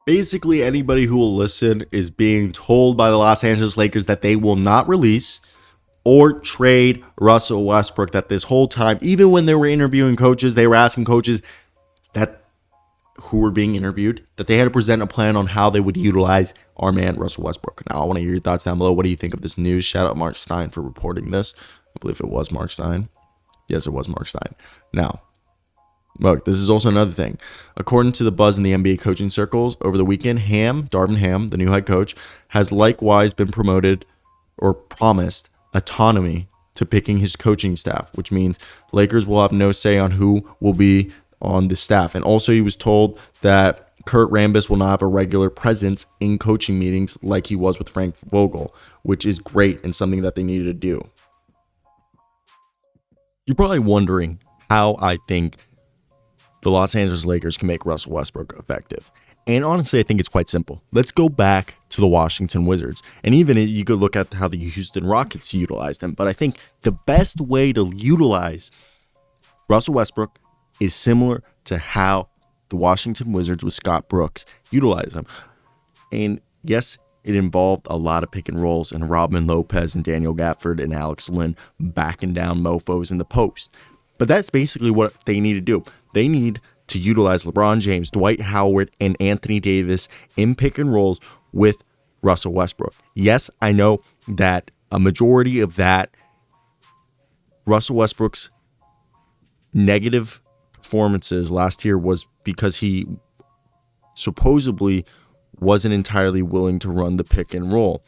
Basically, anybody who will listen is being told by the Los Angeles Lakers that they will not release or trade Russell Westbrook. That this whole time, even when they were interviewing coaches, they were asking coaches that who were being interviewed that they had to present a plan on how they would utilize our man Russell Westbrook. Now, I want to hear your thoughts down below. What do you think of this news? Shout out Mark Stein for reporting this. I believe it was Mark Stein. Yes, it was Mark Stein. Now, look, this is also another thing. According to the buzz in the NBA coaching circles, over the weekend, Darvin Ham, the new head coach, has likewise been promoted or promised autonomy to picking his coaching staff, which means Lakers will have no say on who will be on the staff. And also he was told that Kurt Rambis will not have a regular presence in coaching meetings like he was with Frank Vogel, which is great and something that they needed to do. You're probably wondering how I think the Los Angeles Lakers can make Russell Westbrook effective. And honestly, I think it's quite simple. Let's go back to the Washington Wizards. And even you could look at how the Houston Rockets utilized them. But I think the best way to utilize Russell Westbrook is similar to how the Washington Wizards with Scott Brooks utilized him. And yes, it involved a lot of pick and rolls and Robin Lopez and Daniel Gafford and Alex Lynn backing down mofos in the post. But that's basically what they need to do. They need to utilize LeBron James, Dwight Howard, and Anthony Davis in pick and rolls with Russell Westbrook. Yes, I know that a majority of that Russell Westbrook's negative performances last year was because he supposedly wasn't entirely willing to run the pick and roll,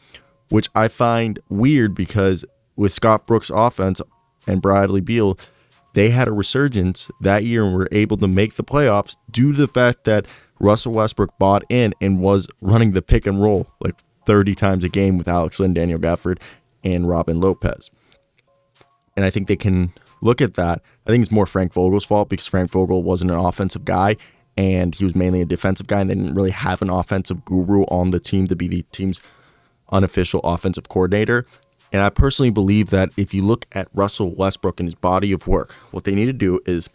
which I find weird because with Scott Brooks' offense and Bradley Beal, they had a resurgence that year and were able to make the playoffs due to the fact that Russell Westbrook bought in and was running the pick and roll like 30 times a game with Alex Lynn, Daniel Gafford, and Robin Lopez. And I think they can look at that. I think it's more Frank Vogel's fault because Frank Vogel wasn't an offensive guy and he was mainly a defensive guy, and they didn't really have an offensive guru on the team to be the team's unofficial offensive coordinator. And I personally believe that if you look at Russell Westbrook and his body of work, what they need to do is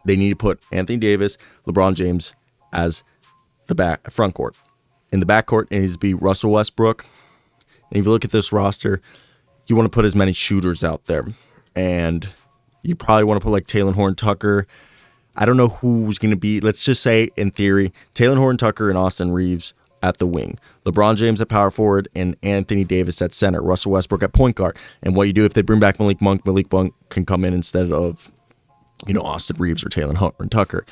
they need to put Anthony Davis, LeBron James as the front court. In the backcourt, it needs to be Russell Westbrook. And if you look at this roster, you want to put as many shooters out there. And you probably want to put like Talen Horton-Tucker. I don't know who's going to be, let's just say in theory, Talen Horton-Tucker and Austin Reeves at the wing, LeBron James at power forward, and Anthony Davis at center, Russell Westbrook at point guard. And what you do if they bring back Malik Monk can come in instead of, Austin Reeves or Talen Horton-Tucker.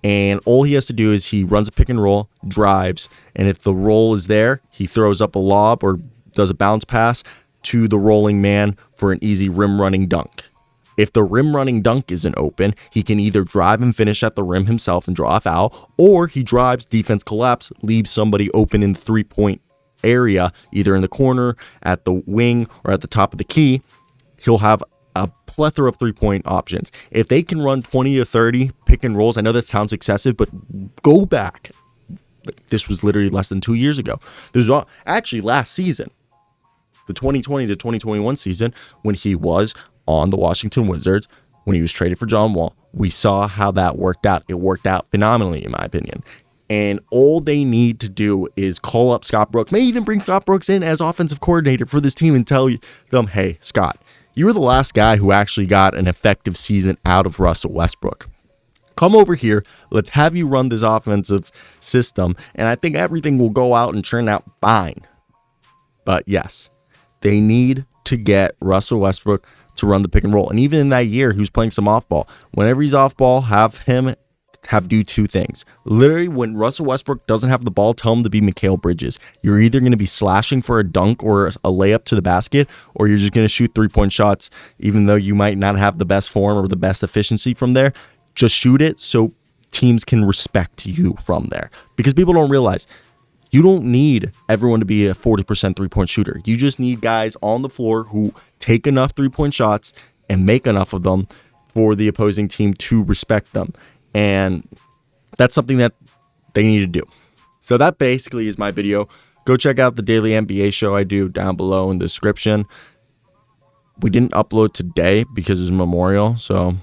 And all he has to do is he runs a pick and roll, drives, and if the roll is there, he throws up a lob or does a bounce pass to the rolling man for an easy rim running dunk. If the rim running dunk isn't open, he can either drive and finish at the rim himself and draw a foul, or he drives, defense collapse, leaves somebody open in the 3-point area, either in the corner, at the wing, or at the top of the key. He'll have a plethora of 3-point options. If they can run 20 or 30 pick and rolls, I know that sounds excessive, but go back. This was literally less than 2 years ago. This was actually last season, the 2020 to 2021 season, when he was on the Washington Wizards, when he was traded for John Wall. We saw how that worked out. It worked out phenomenally, in my opinion. And all they need to do is call up Scott Brooks, may even bring Scott Brooks in as offensive coordinator for this team and tell them, hey, Scott, you were the last guy who actually got an effective season out of Russell Westbrook. Come over here. Let's have you run this offensive system, and I think everything will go out and turn out fine. But yes, they need to get Russell Westbrook to run the pick and roll. And even in that year, he was playing some off ball. Whenever he's off ball, have do two things. Literally, when Russell Westbrook doesn't have the ball, tell him to be Mikal Bridges. You're either going to be slashing for a dunk or a layup to the basket, or you're just going to shoot 3-point shots, even though you might not have the best form or the best efficiency from there. Just shoot it so teams can respect you from there. Because people don't realize, you don't need everyone to be a 40% 3-point shooter. You just need guys on the floor who take enough 3-point shots and make enough of them for the opposing team to respect them. And that's something that they need to do. So that basically is my video. Go check out the daily NBA show I do down below in the description. We didn't upload today because it's Memorial, so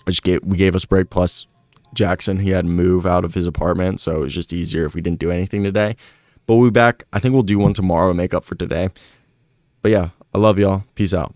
we gave us a break. Plus, Jackson. He had to move out of his apartment, so it was just easier if we didn't do anything today. But we'll be back. I think we'll do one tomorrow to make up for today. But yeah, I love y'all. Peace out.